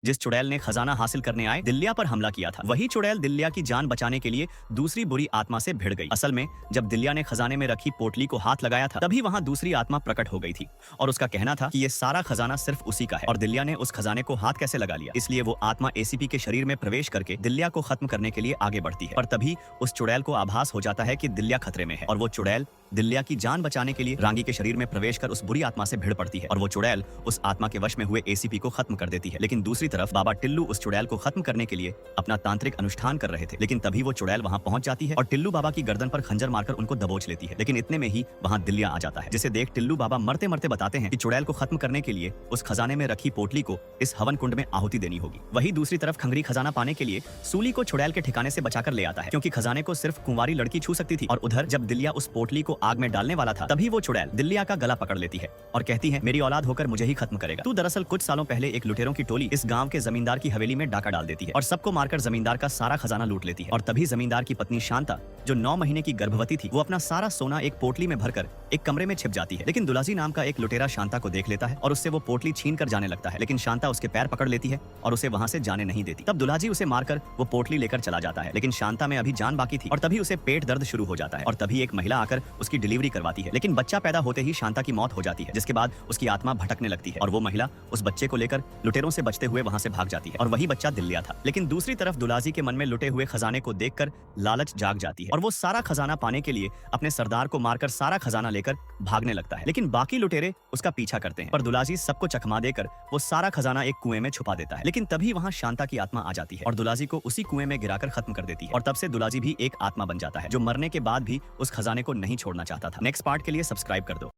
जिस चुड़ैल ने खजाना हासिल करने आए दिल्या पर हमला किया था। वही चुड़ैल दिल्या की जान बचाने के लिए दूसरी बुरी आत्मा से भिड़ गई। असल में जब दिल्या ने खजाने में रखी पोटली को हाथ लगाया था तभी वहां दूसरी आत्मा प्रकट हो गई थी और उसका कहना था कि ये सारा खजाना सिर्फ उसी का है। और दिल्या ने उस खजाने को हाथ कैसे लगा लिया, इसलिए वो आत्मा एसीपी के शरीर में प्रवेश करके दिल्या को खत्म करने के लिए आगे बढ़ती है। पर तभी उस चुड़ैल को आभास हो जाता है कि दिल्या खतरे में है और वो चुड़ैल दिल्या की जान बचाने के लिए रांगी के शरीर में प्रवेश कर उस बुरी आत्मा से भिड़ पड़ती है और वो चुड़ैल उस आत्मा के वश में हुए एसीपी को खत्म कर देती है। लेकिन दूसरी तरफ बाबा टिल्लू उस चुड़ैल को खत्म करने के लिए अपना तांत्रिक अनुष्ठान कर रहे थे। लेकिन तभी वो चुड़ैल वहां पहुंच जाती है और टिल्लू बाबा की गर्दन पर खंजर मारकर उनको दबोच लेती है। लेकिन इतने में ही वहां दिल्या आ जाता है, जिसे देख टिल्लू बाबा मरते मरते बताते हैं कि चुड़ैल को खत्म करने के लिए उस खजाने में रखी पोटली को इस हवन कुंड में आहुति देनी होगी। वही दूसरी तरफ खंगरी खजाना पाने के लिए सूली को चुड़ैल के ठिकाने से बचाकर ले आता है, क्योंकि खजाने को सिर्फ कुंवारी लड़की छू सकती थी। और उधर जब दिल्या उस पोटली को आग में डालने वाला था तभी वो चुड़ैल दिल्या का गला पकड़ लेती है और कहती है, मेरी औलाद होकर मुझे ही खत्म करेगा। तू दरअसल कुछ सालों पहले एक लुटेरों की टोली इस गांव के जमींदार की हवेली में डाका डाल देती है और सबको मारकर जमींदार का सारा खजाना लूट लेती है। और तभी जमींदार की पत्नी शांता, जो 9 महीने की गर्भवती थी, वो अपना सारा सोना एक पोटली में भरकर एक कमरे में छिप जाती है। लेकिन दुलाजी नाम का एक लुटेरा शांता को देख लेता है और उससे वो पोटली छीन कर जाने लगता है। लेकिन शांता उसके पैर पकड़ लेती है और उसे वहां से जाने नहीं देती। तब दुलाजी उसे मारकर वो पोटली लेकर चला जाता है। लेकिन शांता में अभी जान बाकी थी और तभी उसे पेट दर्द शुरू हो जाता है और तभी एक महिला आकर उसकी डिलीवरी करवाती है। लेकिन बच्चा पैदा होते ही शांता की मौत हो जाती है, जिसके बाद उसकी आत्मा भटकने लगती है और वो महिला उस बच्चे को लेकर लुटेरों से बचते हुए वहां से भाग जाती है और वही बच्चा दिल्या था। लेकिन दूसरी तरफ दुलाजी के मन में लुटे हुए खजाने को देखकर लालच जाग जाती है और वो सारा खजाना पाने के लिए अपने सरदार को मारकर सारा खजाना लेकर भागने लगता है। लेकिन बाकी लुटेरे उसका पीछा करते हैं पर दुलाजी सबको चकमा देकर वो सारा खजाना एक कुएं में छुपा देता है। लेकिन तभी वहां शांता की आत्मा आ जाती है और दुलाजी को उसी कुएं में गिराकर खत्म कर देती है और तब से दुलाजी भी एक आत्मा बन जाता है, जो मरने के बाद भी उस खजाने को नहीं छोड़ना चाहता था। नेक्स्ट पार्ट के लिए सब्सक्राइब कर दो।